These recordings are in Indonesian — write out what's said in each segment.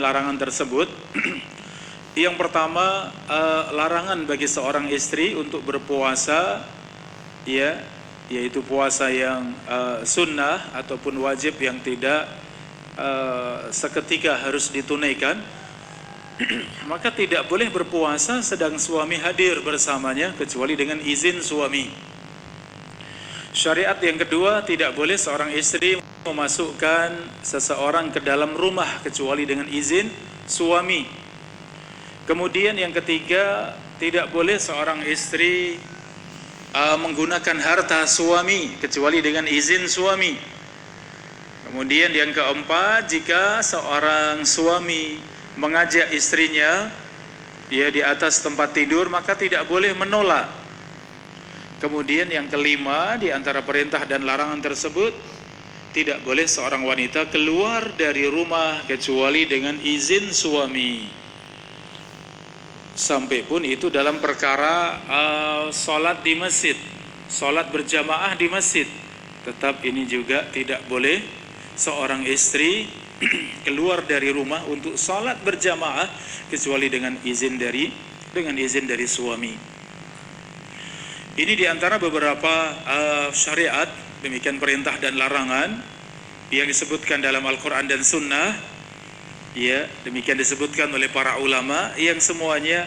larangan tersebut. Yang pertama, larangan bagi seorang istri untuk berpuasa, ya, yaitu puasa yang sunnah ataupun wajib yang tidak seketika harus ditunaikan. Maka tidak boleh berpuasa sedang suami hadir bersamanya kecuali dengan izin suami. Syariat yang kedua, tidak boleh seorang istri memasukkan seseorang ke dalam rumah kecuali dengan izin suami. Kemudian yang ketiga, tidak boleh seorang istri menggunakan harta suami kecuali dengan izin suami. Kemudian yang keempat, jika seorang suami mengajak istrinya dia di atas tempat tidur, maka tidak boleh menolak. Kemudian yang kelima, di antara perintah dan larangan tersebut, tidak boleh seorang wanita keluar dari rumah kecuali dengan izin suami. Sampai pun itu dalam perkara sholat di masjid, sholat berjamaah di masjid, tetap ini juga tidak boleh seorang istri keluar dari rumah untuk sholat berjamaah kecuali dengan izin dari suami. Ini diantara beberapa syariat, demikian perintah dan larangan yang disebutkan dalam Al-Quran dan Sunnah. Ya, demikian disebutkan oleh para ulama, yang semuanya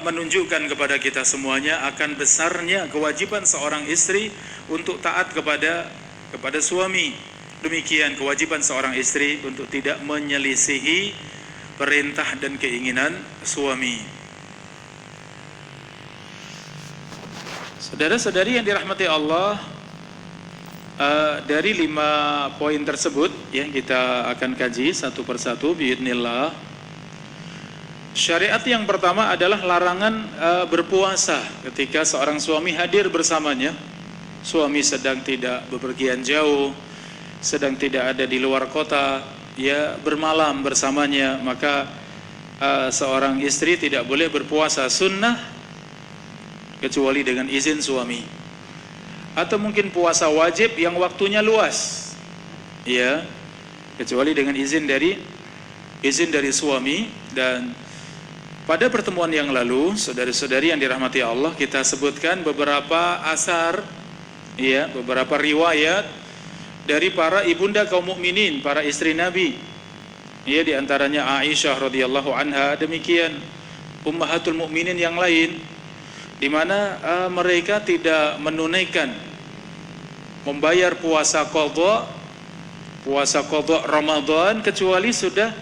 menunjukkan kepada kita semuanya akan besarnya kewajiban seorang istri untuk taat kepada suami. Demikian kewajiban seorang istri untuk tidak menyelisihi perintah dan keinginan suami. Saudara-saudari yang dirahmati Allah, dari 5 poin tersebut yang kita akan kaji satu persatu biidznillah. Syariat yang pertama adalah larangan berpuasa ketika seorang suami hadir bersamanya. Suami sedang tidak bepergian jauh, sedang tidak ada di luar kota, ya bermalam bersamanya, maka seorang istri tidak boleh berpuasa sunnah kecuali dengan izin suami. Atau mungkin puasa wajib yang waktunya luas, ya, kecuali dengan izin dari suami. Dan pada pertemuan yang lalu, saudari-saudari yang dirahmati Allah, kita sebutkan beberapa asar, ya, beberapa riwayat dari para ibunda kaum mukminin, para istri Nabi. Ya, di antaranya Aisyah radhiyallahu anha, demikian ummahatul mukminin yang lain, di mana mereka tidak menunaikan membayar puasa qadha Ramadan kecuali sudah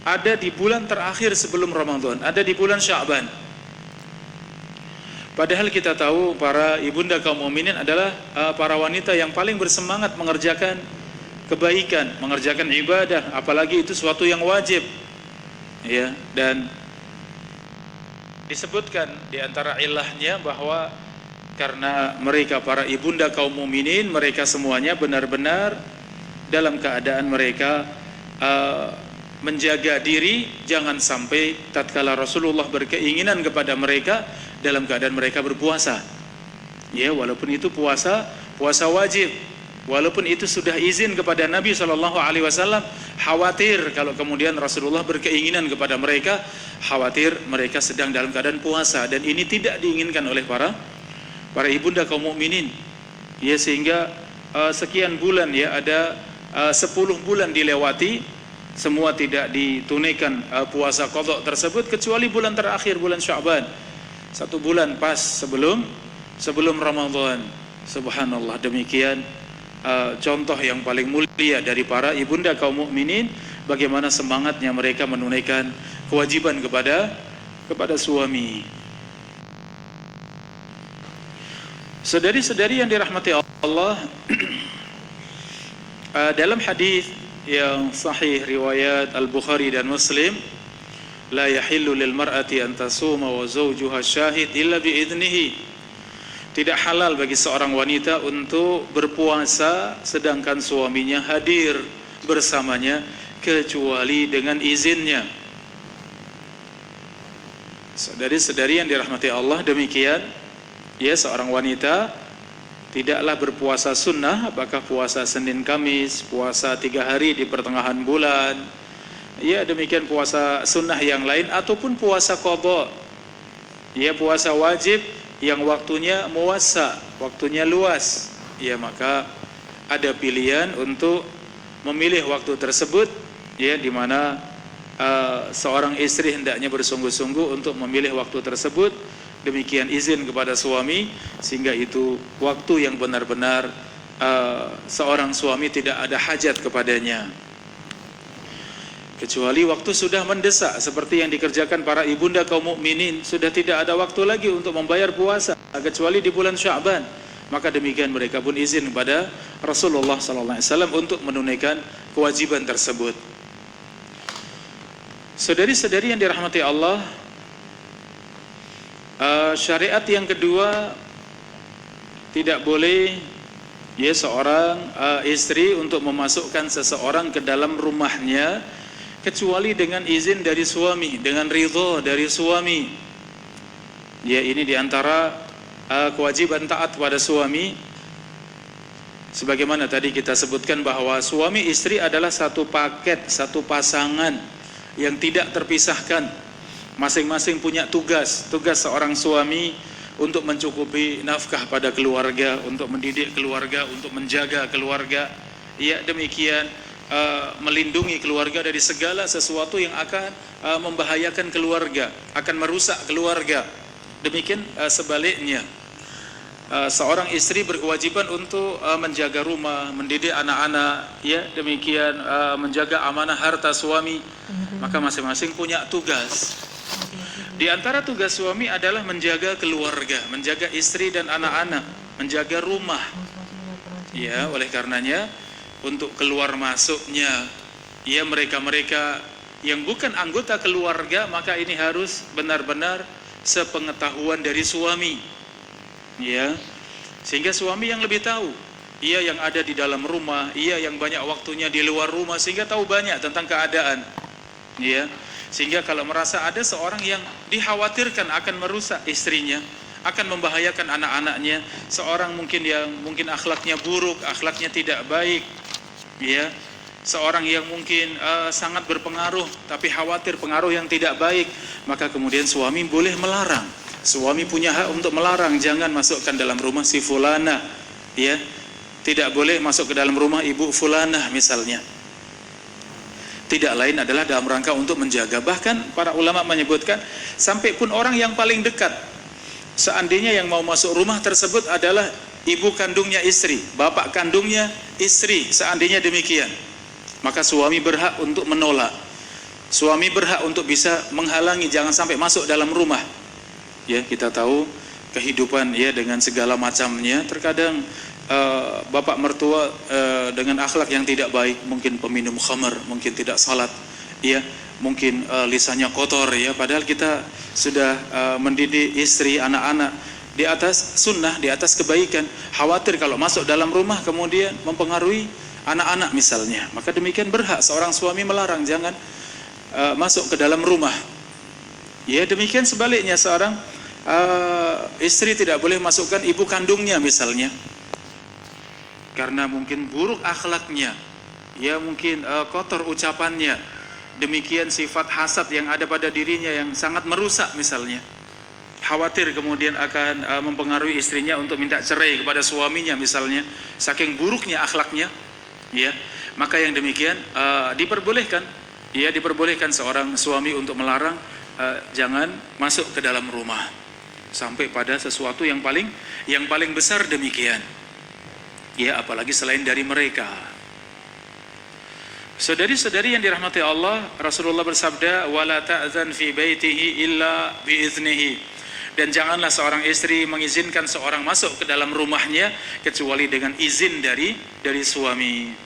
ada di bulan terakhir sebelum Ramadan, ada di bulan Sya'ban. Padahal kita tahu para ibunda kaum mukminin adalah para wanita yang paling bersemangat mengerjakan kebaikan, mengerjakan ibadah, apalagi itu suatu yang wajib. Ya, dan disebutkan di antara ilahnya bahwa karena mereka para ibunda kaum mukminin, mereka semuanya benar-benar dalam keadaan mereka menjaga diri jangan sampai tatkala Rasulullah berkeinginan kepada mereka dalam keadaan mereka berpuasa. Ya, walaupun itu puasa wajib, walaupun itu sudah izin kepada Nabi SAW, khawatir kalau kemudian Rasulullah berkeinginan kepada mereka, khawatir mereka sedang dalam keadaan puasa, dan ini tidak diinginkan oleh para ibunda kaum mukminin. Ya, sehingga sekian bulan, ya, ada 10 bulan dilewati, semua tidak ditunaikan puasa qadha tersebut kecuali bulan terakhir, bulan Sya'ban, 1 bulan pas sebelum Ramadan. Subhanallah, demikian contoh yang paling mulia dari para ibunda kaum mukminin, bagaimana semangatnya mereka menunaikan kewajiban kepada suami. Saudari-saudari yang dirahmati Allah, dalam hadis yang sahih riwayat Al-Bukhari dan Muslim, la yahillu lil mar'ati an tasuma wa zawjuha syahid illa bi idnihi. Tidak halal bagi seorang wanita untuk berpuasa sedangkan suaminya hadir bersamanya kecuali dengan izinnya. Saudari-saudari yang dirahmati Allah, demikian, ya, seorang wanita tidaklah berpuasa sunnah, apakah puasa Senin Kamis, puasa 3 hari di pertengahan bulan, Ya, demikian puasa sunnah yang lain ataupun puasa qadha. Ya, puasa wajib yang waktunya muwassa, waktunya luas. Ya, maka ada pilihan untuk memilih waktu tersebut, ya, di mana seorang istri hendaknya bersungguh-sungguh untuk memilih waktu tersebut. Demikian izin kepada suami, sehingga itu waktu yang benar-benar seorang suami tidak ada hajat kepadanya. Kecuali waktu sudah mendesak, seperti yang dikerjakan para ibunda kaum mukminin, sudah tidak ada waktu lagi untuk membayar puasa kecuali di bulan Sya'ban. Maka demikian mereka pun izin kepada Rasulullah SAW untuk menunaikan kewajiban tersebut. Saudari-saudari yang dirahmati Allah, syariat yang kedua, tidak boleh ya seorang istri untuk memasukkan seseorang ke dalam rumahnya kecuali dengan izin dari suami, dengan ridho dari suami. Ya, ini diantara kewajiban taat pada suami. Sebagaimana tadi kita sebutkan bahwa suami istri adalah satu paket, satu pasangan yang tidak terpisahkan. Masing-masing punya tugas seorang suami untuk mencukupi nafkah pada keluarga, untuk mendidik keluarga, untuk menjaga keluarga. Ya, demikian melindungi keluarga dari segala sesuatu yang akan membahayakan keluarga, akan merusak keluarga. Demikian sebaliknya, seorang istri berkewajiban untuk menjaga rumah, mendidik anak-anak, ya, demikian menjaga amanah harta suami. Maka masing-masing punya tugas. Di antara tugas suami adalah menjaga keluarga, menjaga istri dan anak-anak, menjaga rumah. Ya, oleh karenanya untuk keluar masuknya, ya, mereka-mereka yang bukan anggota keluarga, maka ini harus benar-benar sepengetahuan dari suami, ya, sehingga suami yang lebih tahu, ia yang ada di dalam rumah, ia yang banyak waktunya di luar rumah, sehingga tahu banyak tentang keadaan, ya, sehingga kalau merasa ada seorang yang dikhawatirkan akan merusak istrinya, akan membahayakan anak-anaknya, seorang mungkin yang mungkin akhlaknya buruk, akhlaknya tidak baik, ya, seorang yang mungkin sangat berpengaruh tapi khawatir pengaruh yang tidak baik, maka kemudian suami boleh melarang. Suami punya hak untuk melarang, jangan masukkan dalam rumah si fulana, ya, tidak boleh masuk ke dalam rumah ibu fulana misalnya. Tidak lain adalah dalam rangka untuk menjaga. Bahkan para ulama menyebutkan sampai pun orang yang paling dekat, seandainya yang mau masuk rumah tersebut adalah ibu kandungnya istri, bapak kandungnya istri, seandainya demikian, maka suami berhak untuk menolak. Suami berhak untuk bisa menghalangi, jangan sampai masuk dalam rumah. Ya, kita tahu kehidupan, ya, dengan segala macamnya. Terkadang bapak mertua dengan akhlak yang tidak baik, mungkin peminum khamar, mungkin tidak salat, ya, mungkin lisannya kotor, ya, padahal kita sudah mendidik istri, anak-anak di atas sunnah, di atas kebaikan. Khawatir kalau masuk dalam rumah kemudian mempengaruhi anak-anak misalnya, maka demikian berhak seorang suami melarang, jangan masuk ke dalam rumah. Ya, demikian sebaliknya seorang istri tidak boleh masukkan ibu kandungnya misalnya, karena mungkin buruk akhlaknya, ya, mungkin kotor ucapannya, demikian sifat hasad yang ada pada dirinya yang sangat merusak misalnya. Khawatir kemudian akan mempengaruhi istrinya untuk minta cerai kepada suaminya misalnya, saking buruknya akhlaknya, ya, maka yang demikian diperbolehkan, ya, diperbolehkan seorang suami untuk melarang jangan masuk ke dalam rumah sampai pada sesuatu yang paling besar demikian, ya, apalagi selain dari mereka. Saudari-saudari yang dirahmati Allah, Rasulullah bersabda, wala ta'zan fi baitihi illa biiznihi, dan janganlah seorang istri mengizinkan seorang masuk ke dalam rumahnya kecuali dengan izin dari suami.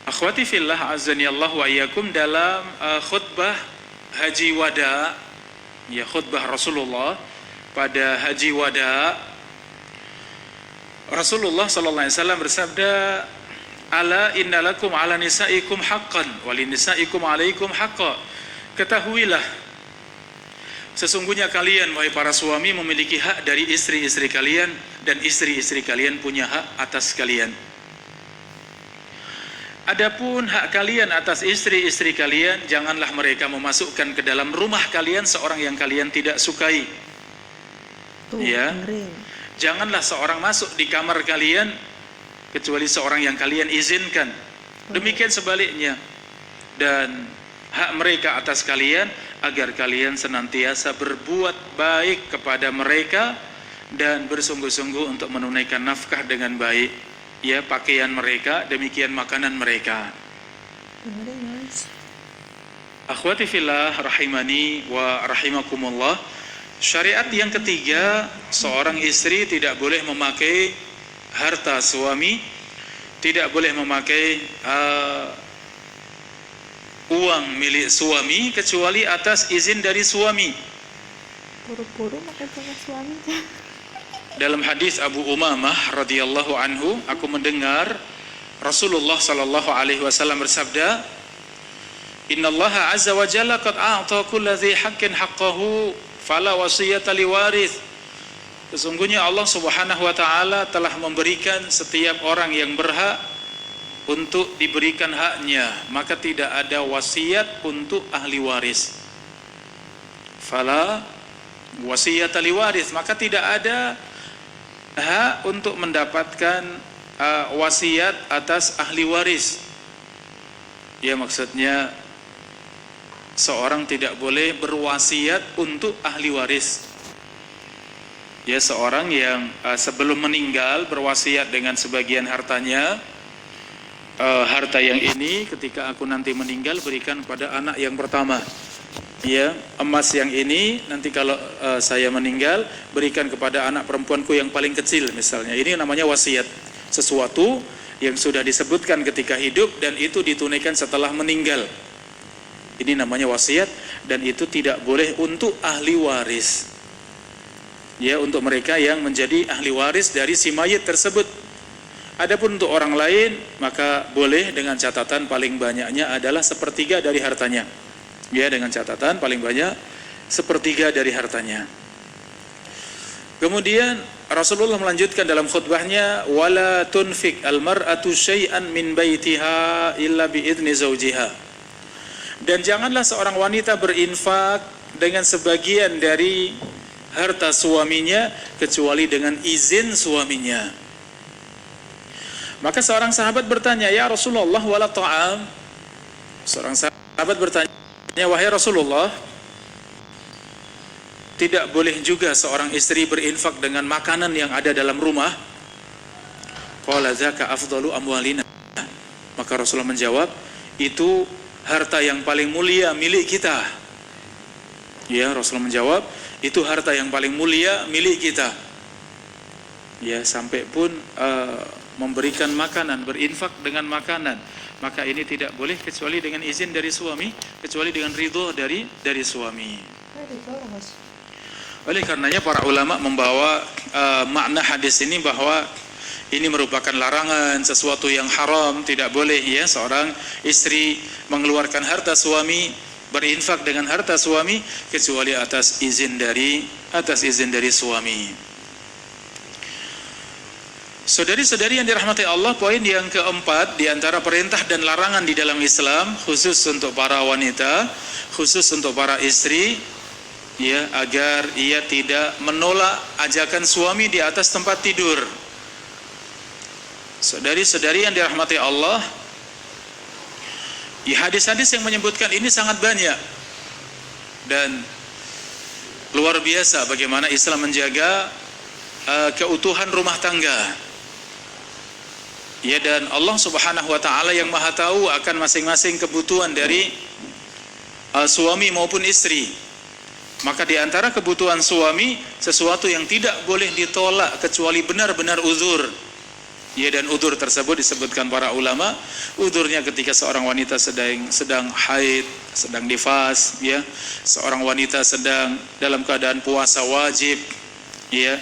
Akhwati fillah azani Allah wa iyyakum, dalam khutbah haji wada, ya, khutbah Rasulullah pada haji wada, Rasulullah sallallahu alaihi wasallam bersabda, ala innalakum ala nisaikum haqqan wa linisaikum alaikum haqqa. Ketahuilah, sesungguhnya kalian wahai para suami memiliki hak dari istri-istri kalian, dan istri-istri kalian punya hak atas kalian. Adapun hak kalian atas istri-istri kalian, janganlah mereka memasukkan ke dalam rumah kalian seorang yang kalian tidak sukai. Ya, janganlah seorang masuk di kamar kalian kecuali seorang yang kalian izinkan. Demikian sebaliknya. Dan hak mereka atas kalian agar kalian senantiasa berbuat baik kepada mereka dan bersungguh-sungguh untuk menunaikan nafkah dengan baik. Ya, pakaian mereka, demikian makanan mereka. Akhwati fillah rahimani wa rahimakumullah. Syariat yang ketiga, seorang istri tidak boleh memakai harta suami, tidak boleh memakai uang milik suami kecuali atas izin dari suami. Buru-buru makan sama suami. Dalam hadis Abu Umamah radhiyallahu anhu, aku mendengar Rasulullah sallallahu alaihi wasallam bersabda, "Innallaha azza wa jalla qad a'ta kulli dzi haqqin haqqahu fala wasiyata liwarith." Sesungguhnya Allah Subhanahu wa taala telah memberikan setiap orang yang berhak untuk diberikan haknya, maka tidak ada wasiat untuk ahli waris. Fala wasiyata liwarith, maka tidak ada hak untuk mendapatkan wasiat atas ahli waris. Ya, maksudnya seorang tidak boleh berwasiat untuk ahli waris. Ya, seorang yang sebelum meninggal berwasiat dengan sebagian hartanya, harta yang ini ketika aku nanti meninggal berikan pada anak yang pertama. Ya, emas yang ini nanti kalau saya meninggal berikan kepada anak perempuanku yang paling kecil misalnya. Ini namanya wasiat. Sesuatu yang sudah disebutkan ketika hidup dan itu ditunaikan setelah meninggal. Ini namanya wasiat dan itu tidak boleh untuk ahli waris. Ya, untuk mereka yang menjadi ahli waris dari si mayit tersebut. Adapun untuk orang lain maka boleh dengan catatan paling banyaknya adalah sepertiga dari hartanya. Ya, dengan catatan paling banyak sepertiga dari hartanya. Kemudian Rasulullah melanjutkan dalam khutbahnya, wala tunfik almar'atu syai'an min baitiha illa biidzni zawjiha. Dan janganlah seorang wanita berinfak dengan sebagian dari harta suaminya kecuali dengan izin suaminya. Maka seorang sahabat bertanya, ya Rasulullah, wala ta'am. Seorang sahabat bertanya, wahai Rasulullah, tidak boleh juga seorang istri berinfak dengan makanan yang ada dalam rumah? Qala zaka afdalu amwalina. Maka Rasulullah menjawab, itu harta yang paling mulia milik kita. Ya, Rasulullah menjawab, itu harta yang paling mulia milik kita. Ya, sampai pun memberikan makanan, berinfak dengan makanan. Maka ini tidak boleh kecuali dengan izin dari suami, kecuali dengan ridho dari suami. Oleh karenanya para ulama membawa makna hadis ini bahwa ini merupakan larangan, sesuatu yang haram, tidak boleh ya seorang istri mengeluarkan harta suami, berinfak dengan harta suami kecuali atas izin dari suami. Saudari-saudari yang dirahmati Allah, poin yang keempat di antara perintah dan larangan di dalam Islam, khusus untuk para wanita, khusus untuk para istri, ya, agar ia tidak menolak ajakan suami di atas tempat tidur. Saudari-saudari yang dirahmati Allah, hadis-hadis yang menyebutkan ini sangat banyak dan luar biasa bagaimana Islam menjaga keutuhan rumah tangga. Ya, dan Allah Subhanahu wa taala yang Maha tahu akan masing-masing kebutuhan dari suami maupun istri. Maka di antara kebutuhan suami sesuatu yang tidak boleh ditolak kecuali benar-benar uzur. Ya, dan uzur tersebut disebutkan para ulama, uzurnya ketika seorang wanita sedang haid, sedang nifas, ya, seorang wanita sedang dalam keadaan puasa wajib, ya.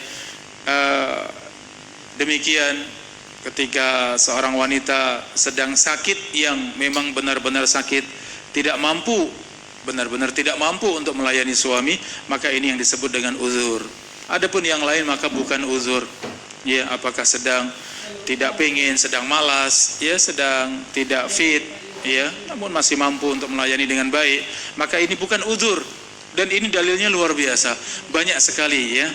Demikian ketika seorang wanita sedang sakit yang memang benar-benar sakit, benar-benar tidak mampu untuk melayani suami, maka ini yang disebut dengan uzur. Adapun yang lain maka bukan uzur. Ya, apakah sedang tidak pengen, sedang malas, ya, sedang tidak fit, ya, namun masih mampu untuk melayani dengan baik, maka ini bukan udzur, dan ini dalilnya luar biasa, banyak sekali, ya.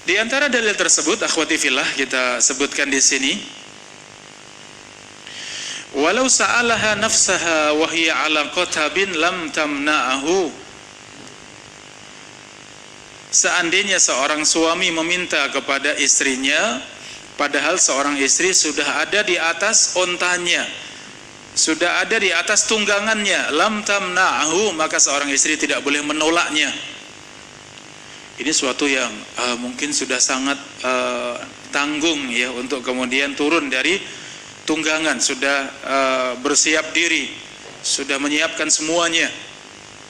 Di antara dalil tersebut, akhwati fillah, kita sebutkan di sini, walau sa'alaha nafsaha wa hiya 'ala qatabin lam tamna'ahu. Seandainya seorang suami meminta kepada istrinya, padahal seorang istri sudah ada di atas ontanya, sudah ada di atas tunggangannya, lam tamna'ahu, maka seorang istri tidak boleh menolaknya. Ini suatu yang mungkin sudah sangat tanggung, ya, untuk kemudian turun dari tunggangan, sudah bersiap diri, sudah menyiapkan semuanya,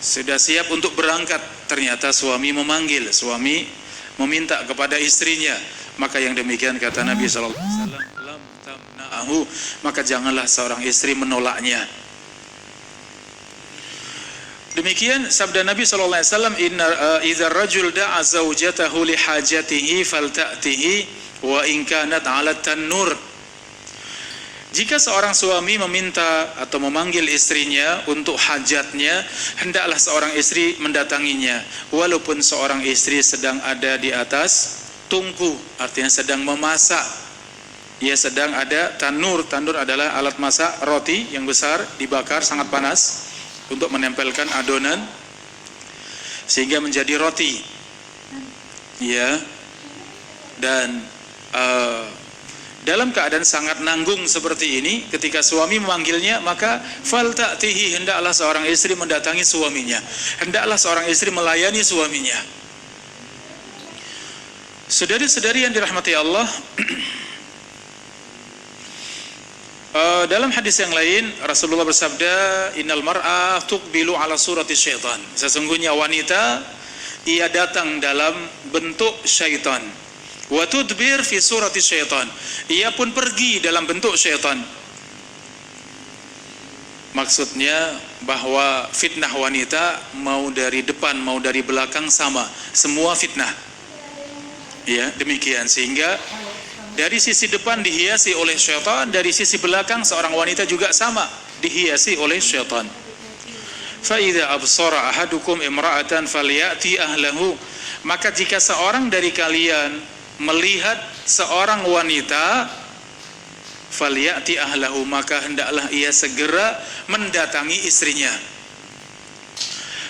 sudah siap untuk berangkat. Ternyata suami memanggil, suami meminta kepada istrinya, maka yang demikian kata Nabi SAW, lam tamna'ahu, maka janganlah seorang istri menolaknya. Demikian sabda Nabi SAW, idza rajul da'a zaujatahu li hajatihi falta'tihi wa in kanat 'ala tan-nur. Jika seorang suami meminta atau memanggil istrinya untuk hajatnya, hendaklah seorang istri mendatanginya, walaupun seorang istri sedang ada di atas tungku, artinya sedang memasak. Ia sedang ada tanur. Tanur adalah alat masak roti yang besar, dibakar sangat panas untuk menempelkan adonan sehingga menjadi roti. Ya. Dan dalam keadaan sangat nanggung seperti ini, ketika suami memanggilnya, maka falta'tihi, hendaklah seorang istri mendatangi suaminya, hendaklah seorang istri melayani suaminya. Saudari-saudari yang dirahmati Allah, dalam hadis yang lain Rasulullah bersabda, innal mar'a tuqbilu ala surati syaitan. Sesungguhnya wanita, ia datang dalam bentuk syaitan. Wa tudbir fi surati syaitan. Ia pun pergi dalam bentuk syaitan. Maksudnya bahwa fitnah wanita mau dari depan mau dari belakang sama, semua fitnah. Ya, demikian, sehingga dari sisi depan dihiasi oleh syaitan, dari sisi belakang seorang wanita juga sama, dihiasi oleh syaitan. Fa idza absara ahadukum imra'atan falyati ahlahu. Maka jika seorang dari kalian melihat seorang wanita, falyati ahlahu, maka hendaklah ia segera mendatangi istrinya.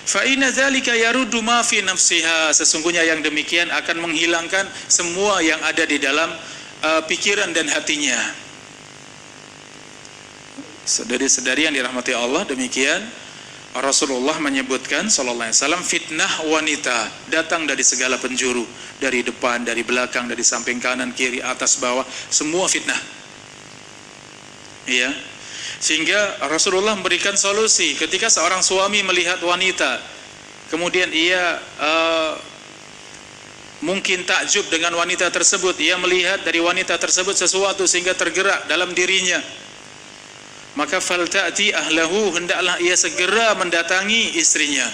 Fa inna dzalika yaruddu ma fi nafsiha. Sesungguhnya yang demikian akan menghilangkan semua yang ada di dalam pikiran dan hatinya. Saudari-saudari yang dirahmati Allah, demikian Rasulullah menyebutkan sallallahu alaihi wasallam, fitnah wanita datang dari segala penjuru, dari depan, dari belakang, dari samping kanan, kiri, atas, bawah, semua fitnah. Ya. Sehingga Rasulullah memberikan solusi ketika seorang suami melihat wanita, kemudian ia mungkin takjub dengan wanita tersebut, ia melihat dari wanita tersebut sesuatu sehingga tergerak dalam dirinya, maka falta'ti ahlahu, hendaklah ia segera mendatangi istrinya.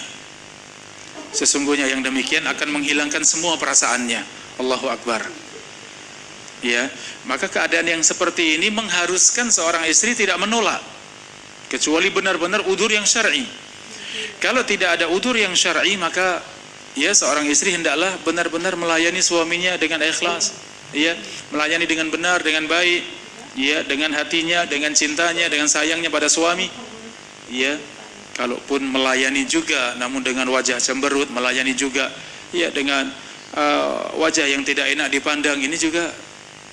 Sesungguhnya yang demikian akan menghilangkan semua perasaannya. Allahu Akbar. Ya, maka keadaan yang seperti ini mengharuskan seorang istri tidak menolak, kecuali benar-benar udzur yang syar'i. Kalau tidak ada udzur yang syar'i, maka ya seorang istri hendaklah benar-benar melayani suaminya dengan ikhlas, ya, melayani dengan benar, dengan baik, ya, dengan hatinya, dengan cintanya, dengan sayangnya pada suami. Ya, kalaupun melayani juga namun dengan wajah cemberut, melayani juga ya dengan wajah yang tidak enak dipandang, ini juga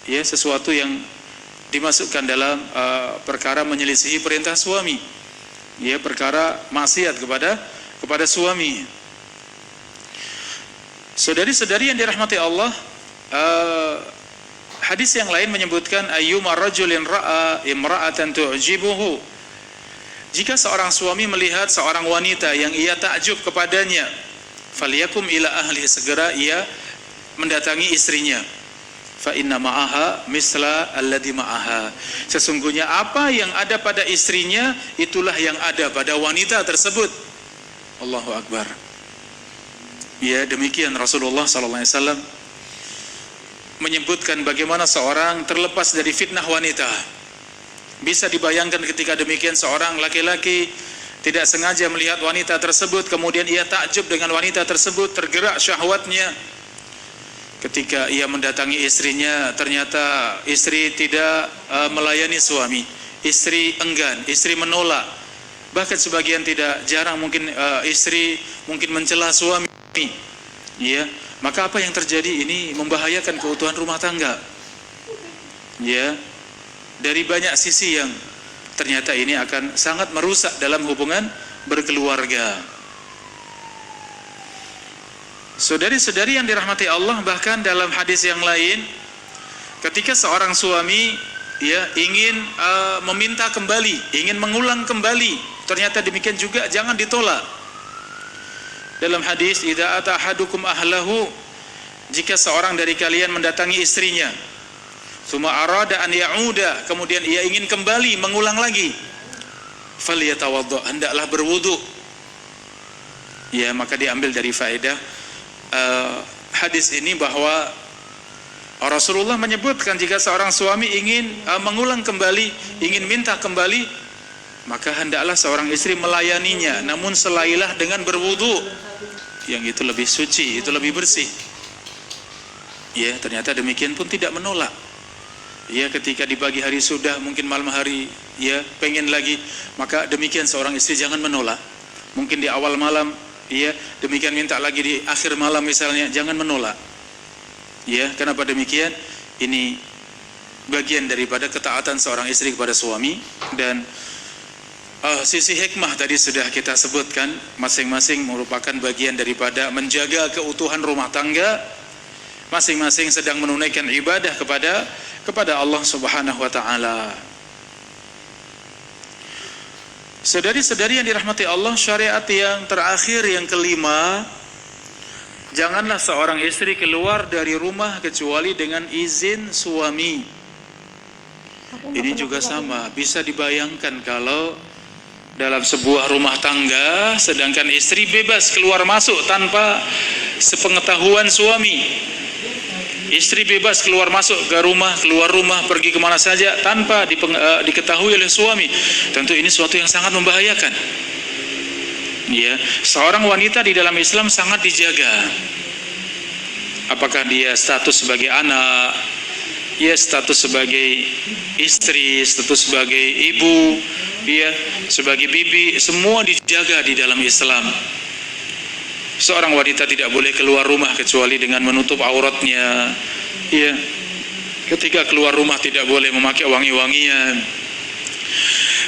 ya sesuatu yang dimasukkan dalam perkara menyelisihi perintah suami, ya, perkara maksiat kepada suami. Saudari-saudari yang dirahmati Allah, hadis yang lain menyebutkan ayyuma rajulin ra'a imra'atan tu'jibuhu. Jika seorang suami melihat seorang wanita yang ia takjub kepadanya, falyakum ila ahli, segera ia mendatangi istrinya. Fa inna ma'aha misla alladhi ma'aha. Sesungguhnya apa yang ada pada istrinya, itulah yang ada pada wanita tersebut. Allahu Akbar. Ya, demikian Rasulullah sallallahu alaihi wasallam menyebutkan bagaimana seorang terlepas dari fitnah wanita. Bisa dibayangkan ketika demikian seorang laki-laki tidak sengaja melihat wanita tersebut, kemudian ia takjub dengan wanita tersebut, tergerak syahwatnya. Ketika ia mendatangi istrinya, ternyata istri tidak melayani suami. Istri enggan, istri menolak. Bahkan sebagian tidak jarang mungkin istri mungkin mencela suami. Ya, maka apa yang terjadi ini membahayakan keutuhan rumah tangga. Ya, dari banyak sisi yang ternyata ini akan sangat merusak dalam hubungan berkeluarga. Saudari-saudari yang dirahmati Allah, bahkan dalam hadis yang lain, ketika seorang suami ingin meminta kembali, ingin mengulang kembali, ternyata demikian juga jangan ditolak. Dalam hadis, idza ata ahadukum ahlahu, jika seorang dari kalian mendatangi istrinya, tsumma arada an ya'uda, kemudian ia ingin kembali mengulang lagi, falyatawaddo, hendaklah berwudu. Ya, maka diambil dari faedah hadis ini bahwa Rasulullah menyebutkan jika seorang suami ingin mengulang kembali, ingin minta kembali, maka hendaklah seorang istri melayaninya, namun selailah dengan berwudu, yang itu lebih suci, itu lebih bersih. Ya, ternyata demikian pun tidak menolak. Ya, ketika di pagi hari sudah, mungkin malam hari ya pengen lagi, maka demikian seorang istri jangan menolak. Mungkin di awal malam, ya demikian minta lagi di akhir malam misalnya, jangan menolak. Ya, kenapa demikian? Ini bagian daripada ketaatan seorang istri kepada suami. Dan sisi hikmah tadi sudah kita sebutkan, masing-masing merupakan bagian daripada menjaga keutuhan rumah tangga. Masing-masing sedang menunaikan ibadah kepada Allah Subhanahu wa taala. Saudari-saudari yang dirahmati Allah, syariat yang terakhir, yang kelima, janganlah seorang istri keluar dari rumah kecuali dengan izin suami. Ini juga sama, bisa dibayangkan kalau dalam sebuah rumah tangga, sedangkan istri bebas keluar masuk tanpa sepengetahuan suami. Istri bebas keluar masuk ke rumah, keluar rumah, pergi kemana saja tanpa diketahui oleh suami. Tentu ini suatu yang sangat membahayakan. Ya, seorang wanita di dalam Islam sangat dijaga. Apakah dia status sebagai anak, ya status sebagai istri, status sebagai ibu, ya sebagai bibi, semua dijaga di dalam Islam. Seorang wanita tidak boleh keluar rumah kecuali dengan menutup auratnya. Ya, ketika keluar rumah tidak boleh memakai wangi-wangian.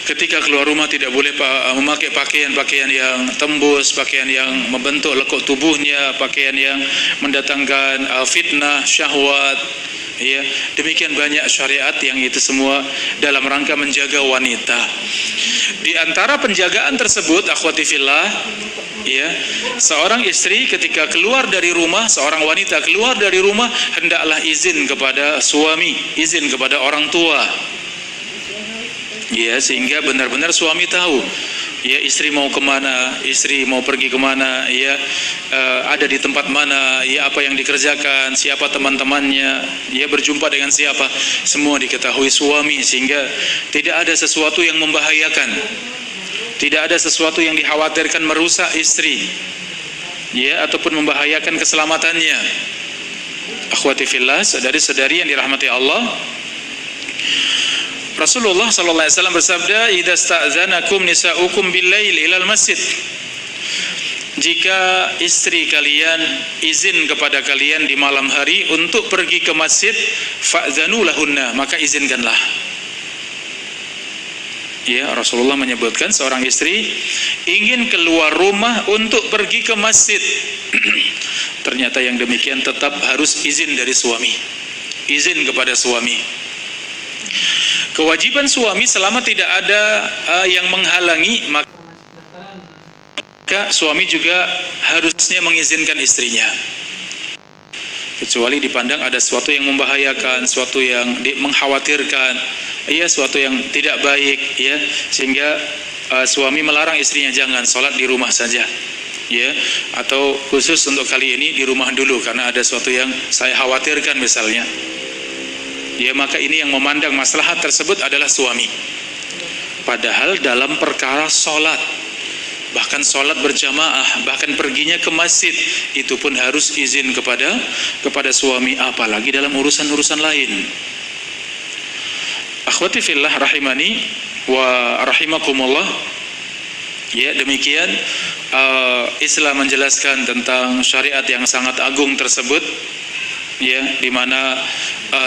Ketika keluar rumah tidak boleh memakai pakaian-pakaian yang tembus, pakaian yang membentuk lekuk tubuhnya, pakaian yang mendatangkan fitnah, syahwat. Ya, demikian banyak syariat yang itu semua dalam rangka menjaga wanita. Di antara penjagaan tersebut, akhwati fillah, ya, seorang istri ketika keluar dari rumah, seorang wanita keluar dari rumah, hendaklah izin kepada suami, izin kepada orang tua. Ya, sehingga benar-benar suami tahu, ya istri mau kemana, istri mau pergi kemana, ya ada di tempat mana, ya apa yang dikerjakan, siapa teman-temannya, ya berjumpa dengan siapa, semua diketahui suami, sehingga tidak ada sesuatu yang membahayakan, tidak ada sesuatu yang dikhawatirkan merusak istri, ya ataupun membahayakan keselamatannya. Akhwati fillah, saudari-saudari yang dirahmati Allah, Rasulullah sallallahu alaihi wasallam bersabda, "Idza sta'zanakum nisa'ukum bil-lail ilal masjid." Jika istri kalian izin kepada kalian di malam hari untuk pergi ke masjid, fa'zanu lahunna, maka izinkanlah. Ya, Rasulullah menyebutkan seorang istri ingin keluar rumah untuk pergi ke masjid. Ternyata yang demikian tetap harus izin dari suami. Izin kepada suami. Kewajiban suami selama tidak ada yang menghalangi, maka suami juga harusnya mengizinkan istrinya. Kecuali dipandang ada sesuatu yang membahayakan, sesuatu yang mengkhawatirkan, ya sesuatu yang tidak baik, ya sehingga suami melarang istrinya jangan sholat di rumah saja. ya, atau khusus untuk kali ini di rumah dulu karena ada sesuatu yang saya khawatirkan misalnya, ya, maka ini yang memandang maslahat tersebut adalah suami. Padahal dalam perkara sholat, bahkan sholat berjamaah, bahkan perginya ke masjid, itu pun harus izin kepada suami, apalagi dalam urusan-urusan lain. Akhwati fillah rahimani wa rahimakumullah. Ya, demikian Islam menjelaskan tentang syariat yang sangat agung tersebut, ya, di mana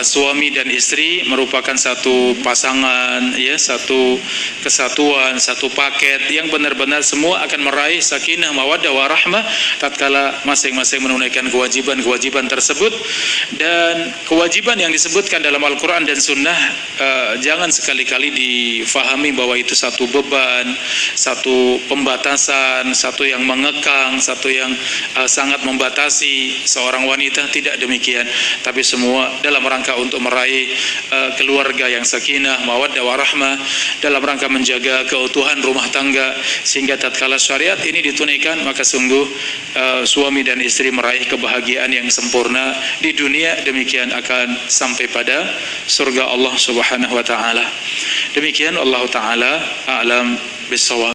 suami dan istri merupakan satu pasangan, ya, satu kesatuan, satu paket yang benar-benar semua akan meraih sakinah mawaddah warahmah tatkala masing-masing menunaikan kewajiban-kewajiban tersebut. Dan kewajiban yang disebutkan dalam Al-Quran dan Sunnah jangan sekali-kali difahami bahwa itu satu beban, satu pembatasan, satu yang mengekang, satu yang sangat membatasi seorang wanita. Tidak demikian, tapi semua dalam rangka untuk meraih keluarga yang sakinah, mawaddah warahmah, dalam rangka menjaga keutuhan rumah tangga, sehingga tatkala syariat ini ditunaikan maka sungguh suami dan istri meraih kebahagiaan yang sempurna di dunia, demikian akan sampai pada surga Allah Subhanahu wa taala. Demikian, Allah taala a'lam bissawab.